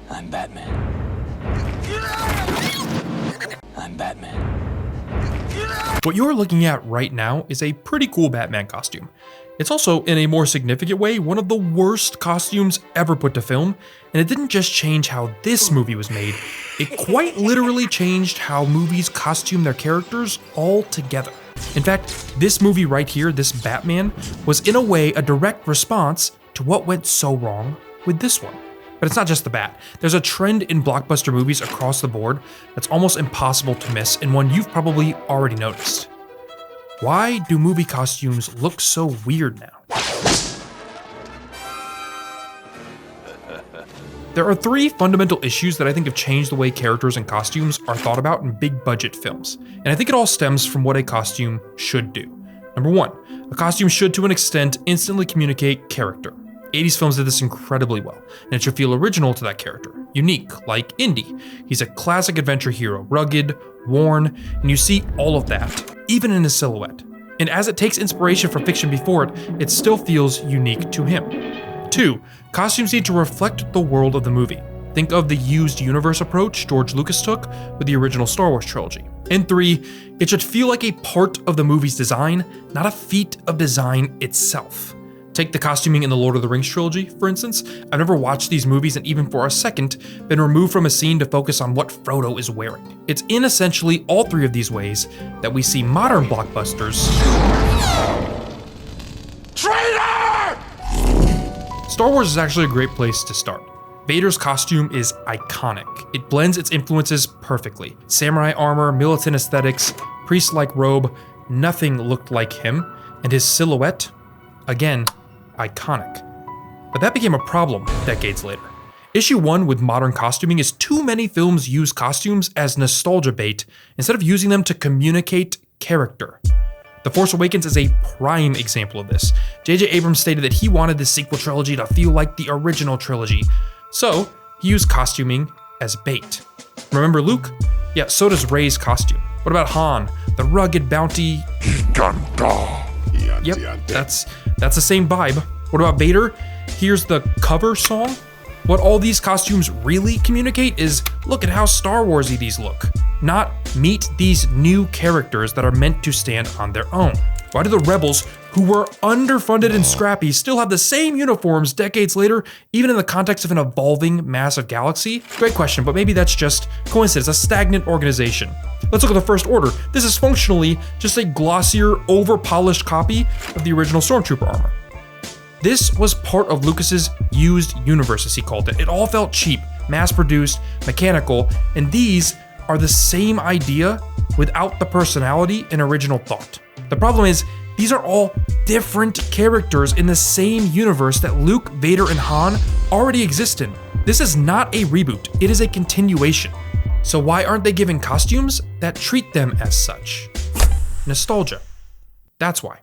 I'm Batman. I'm Batman. What you're looking at right now is a pretty cool Batman costume. It's also, in a more significant way, one of the worst costumes ever put to film, and it didn't just change how this movie was made, it quite literally changed how movies costume their characters altogether. In fact, this movie right here, this Batman, was in a way a direct response to what went so wrong with this one. But it's not just the Bat. There's a trend in blockbuster movies across the board that's almost impossible to miss, and one you've probably already noticed. Why do movie costumes look so weird now? There are three fundamental issues that I think have changed the way characters and costumes are thought about in big budget films, and I think it all stems from what a costume should do. Number one, a costume should to an extent instantly communicate character. 80s films did this incredibly well, and it should feel original to that character, unique, like Indy. He's a classic adventure hero, rugged, worn, and you see all of that, even in his silhouette. And as it takes inspiration from fiction before it, it still feels unique to him. Two, costumes need to reflect the world of the movie. Think of the used universe approach George Lucas took with the original Star Wars trilogy. And three, it should feel like a part of the movie's design, not a feat of design itself. Take the costuming in the Lord of the Rings trilogy, for instance. I've never watched these movies and even for a second been removed from a scene to focus on what Frodo is wearing. It's in essentially all three of these ways that we see modern blockbusters. Traitor! Star Wars is actually a great place to start. Vader's costume is iconic. It blends its influences perfectly. Samurai armor, militant aesthetics, priest-like robe, nothing looked like him, and his silhouette, again, iconic. But that became a problem decades later. Issue 1 with modern costuming is too many films use costumes as nostalgia bait instead of using them to communicate character. The Force Awakens is a prime example of this. J.J. Abrams stated that he wanted the sequel trilogy to feel like the original trilogy, so he used costuming as bait. Remember Luke? Yeah, so does Rey's costume. What about Han, the rugged bounty? Yep, that's the same vibe. What about Vader? Here's the cover song. What all these costumes really communicate is, look at how Star Warsy these look. Not meet these new characters that are meant to stand on their own. Why do the rebels, who were underfunded and scrappy, still have the same uniforms decades later, even in the context of an evolving massive galaxy? Great question, but maybe that's just coincidence, a stagnant organization. Let's look at the First Order. This is functionally just a glossier, over-polished copy of the original Stormtrooper armor. This was part of Lucas's used universe, as he called it. It all felt cheap, mass-produced, mechanical, and these are the same idea without the personality and original thought. The problem is, these are all different characters in the same universe that Luke, Vader, and Han already exist in. This is not a reboot, it is a continuation. So why aren't they given costumes that treat them as such? Nostalgia. That's why.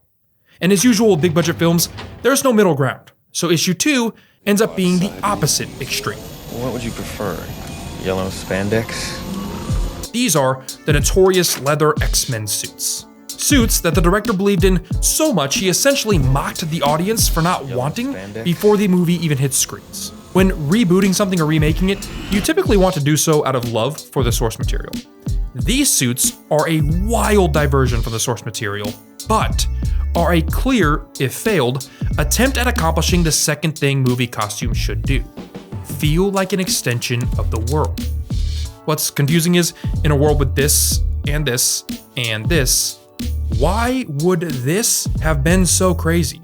And as usual with big budget films, there's no middle ground. So issue 2 ends up being the opposite extreme. What would you prefer? Yellow spandex? These are the notorious leather X-Men suits. Suits that the director believed in so much he essentially mocked the audience for not wanting before the movie even hit screens. When rebooting something or remaking it, you typically want to do so out of love for the source material. These suits are a wild diversion from the source material, but are a clear, if failed, attempt at accomplishing the second thing movie costumes should do: feel like an extension of the world. What's confusing is, in a world with this, and this, and this, why would this have been so crazy?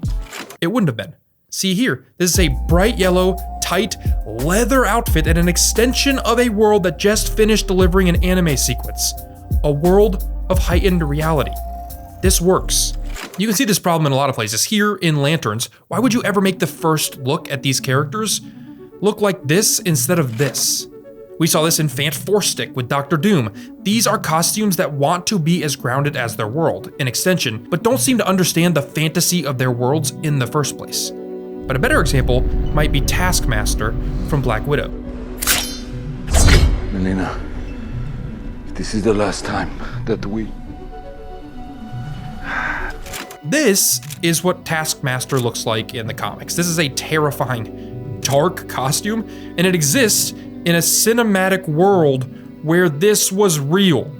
It wouldn't have been. See here, this is a bright yellow, tight, leather outfit and an extension of a world that just finished delivering an anime sequence. A world of heightened reality. This works. You can see this problem in a lot of places. Here in Lanterns, why would you ever make the first look at these characters look like this instead of this? We saw this in Fant Four Stick with Doctor Doom. These are costumes that want to be as grounded as their world, an extension, but don't seem to understand the fantasy of their worlds in the first place. But a better example might be Taskmaster from Black Widow. Melina, this is the last time that we... This is what Taskmaster looks like in the comics. This is a terrifying, dark costume, and it exists in a cinematic world where this was real.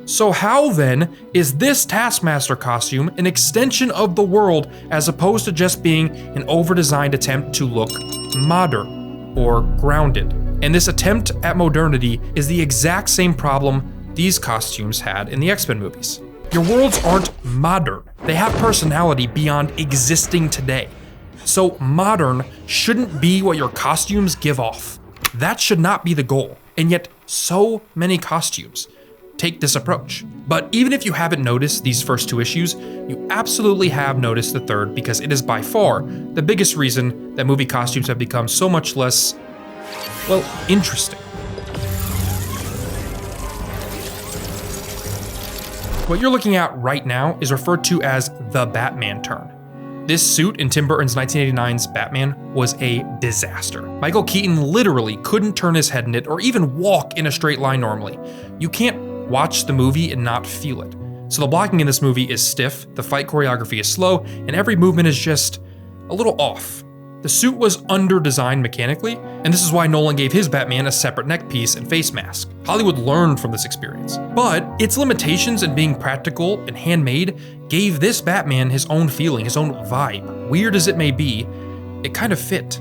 So how then is this Taskmaster costume an extension of the world as opposed to just being an over-designed attempt to look modern or grounded? And this attempt at modernity is the exact same problem these costumes had in the X-Men movies. Your worlds aren't modern. They have personality beyond existing today. So modern shouldn't be what your costumes give off. That should not be the goal. And yet so many costumes take this approach. But even if you haven't noticed these first two issues, you absolutely have noticed the third, because it is by far the biggest reason that movie costumes have become so much less, well, interesting. What you're looking at right now is referred to as the Batman turn. This suit in Tim Burton's 1989's Batman was a disaster. Michael Keaton literally couldn't turn his head in it or even walk in a straight line normally. You can't watch the movie and not feel it. So the blocking in this movie is stiff, the fight choreography is slow, and every movement is just a little off. The suit was under-designed mechanically, and this is why Nolan gave his Batman a separate neck piece and face mask. Hollywood learned from this experience. But its limitations in being practical and handmade gave this Batman his own feeling, his own vibe. Weird as it may be, it kind of fit.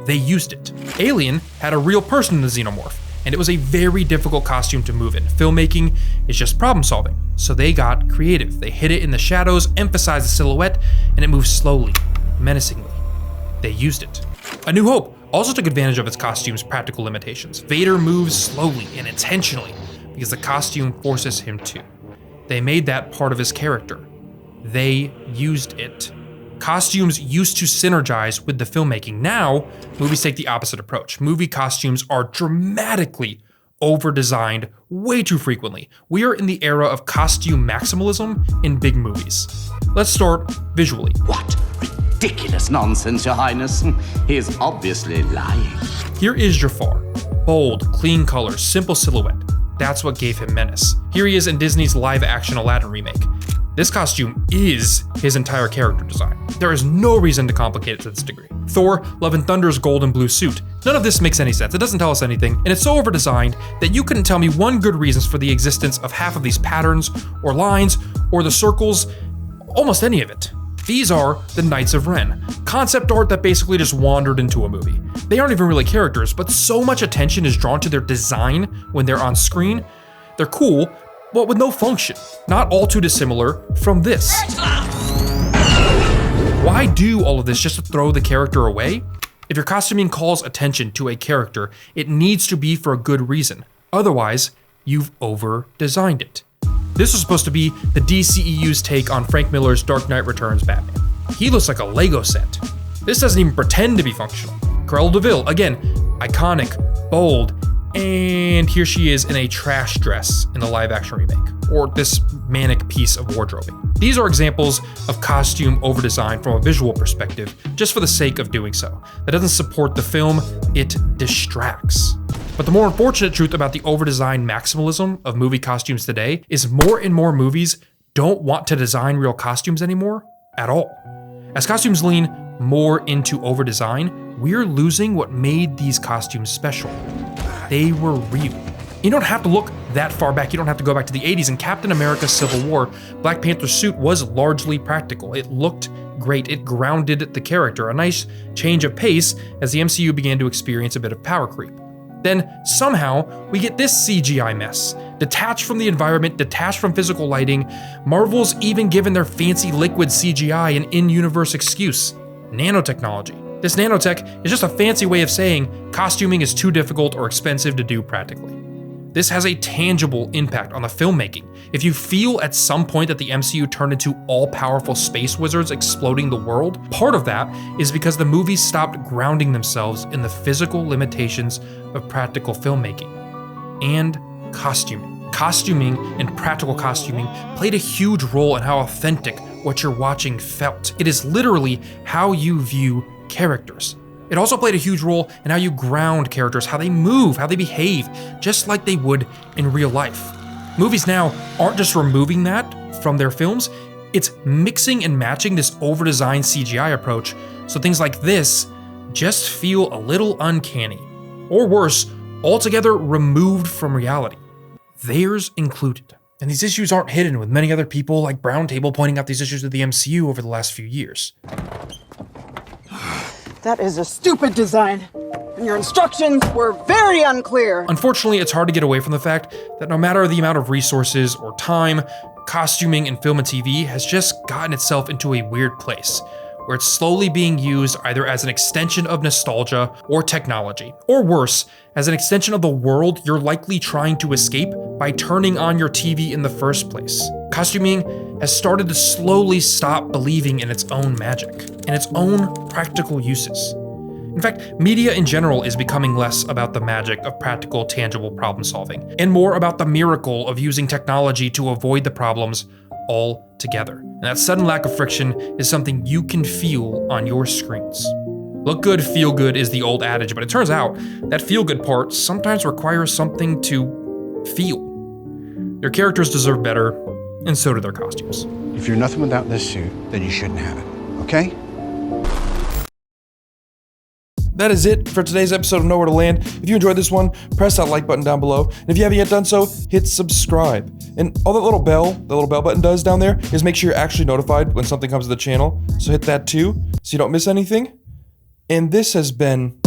They used it. Alien had a real person in the xenomorph, and it was a very difficult costume to move in. Filmmaking is just problem solving, so they got creative. They hid it in the shadows, emphasized the silhouette, and it moved slowly, menacingly. They used it. A New Hope also took advantage of its costume's practical limitations. Vader moves slowly and intentionally because the costume forces him to. They made that part of his character. They used it. Costumes used to synergize with the filmmaking. Now, movies take the opposite approach. Movie costumes are dramatically over-designed way too frequently. We are in the era of costume maximalism in big movies. Let's start visually. What ridiculous nonsense, Your Highness. He is obviously lying. Here is Jafar. Bold, clean colors, simple silhouette. That's what gave him menace. Here he is in Disney's live-action Aladdin remake. This costume is his entire character design. There is no reason to complicate it to this degree. Thor, Love and Thunder's gold and blue suit. None of this makes any sense. It doesn't tell us anything, and it's so over-designed that you couldn't tell me one good reason for the existence of half of these patterns, or lines, or the circles, almost any of it. These are the Knights of Ren, concept art that basically just wandered into a movie. They aren't even really characters, but so much attention is drawn to their design when they're on screen. They're cool, but with no function. Not all too dissimilar from this. Why do all of this just to throw the character away? If your costuming calls attention to a character, it needs to be for a good reason. Otherwise, you've over-designed it. This was supposed to be the DCEU's take on Frank Miller's Dark Knight Returns Batman. He looks like a Lego set. This doesn't even pretend to be functional. Cruella de Vil, again, iconic, bold, and here she is in a trash dress in the live-action remake, or this manic piece of wardrobing. These are examples of costume over-design from a visual perspective, just for the sake of doing so. That doesn't support the film, it distracts. But the more unfortunate truth about the over-designed maximalism of movie costumes today is more and more movies don't want to design real costumes anymore at all. As costumes lean more into over-design, we're losing what made these costumes special. They were real. You don't have to look that far back. You don't have to go back to the 80s. In Captain America Civil War, Black Panther's suit was largely practical. It looked great. It grounded the character. A nice change of pace as the MCU began to experience a bit of power creep. Then somehow we get this CGI mess. Detached from the environment, detached from physical lighting, Marvel's even given their fancy liquid CGI an in-universe excuse: nanotechnology. This nanotech is just a fancy way of saying costuming is too difficult or expensive to do practically. This has a tangible impact on the filmmaking. If you feel at some point that the MCU turned into all-powerful space wizards exploding the world, part of that is because the movies stopped grounding themselves in the physical limitations of practical filmmaking and costuming. Costuming and practical costuming played a huge role in how authentic what you're watching felt. It is literally how you view characters. It also played a huge role in how you ground characters, how they move, how they behave, just like they would in real life. Movies now aren't just removing that from their films, it's mixing and matching this over-designed CGI approach so things like this just feel a little uncanny. Or worse, altogether removed from reality, theirs included. And these issues aren't hidden, with many other people like Brown Table pointing out these issues with the MCU over the last few years. That is a stupid design, and your instructions were very unclear. Unfortunately, it's hard to get away from the fact that no matter the amount of resources or time, costuming in film and TV has just gotten itself into a weird place, where it's slowly being used either as an extension of nostalgia or technology, or worse, as an extension of the world you're likely trying to escape by turning on your TV in the first place. Costuming has started to slowly stop believing in its own magic, and its own practical uses. In fact, media in general is becoming less about the magic of practical, tangible problem solving, and more about the miracle of using technology to avoid the problems altogether. And that sudden lack of friction is something you can feel on your screens. Look good, feel good is the old adage, but it turns out that feel good part sometimes requires something to feel. Your characters deserve better, and so do their costumes. If you're nothing without this suit, then you shouldn't have it, okay? That is it for today's episode of Nowhere to Land. If you enjoyed this one, press that like button down below. And if you haven't yet done so, hit subscribe. And all that little bell button does down there is make sure you're actually notified when something comes to the channel. So hit that too, so you don't miss anything. And this has been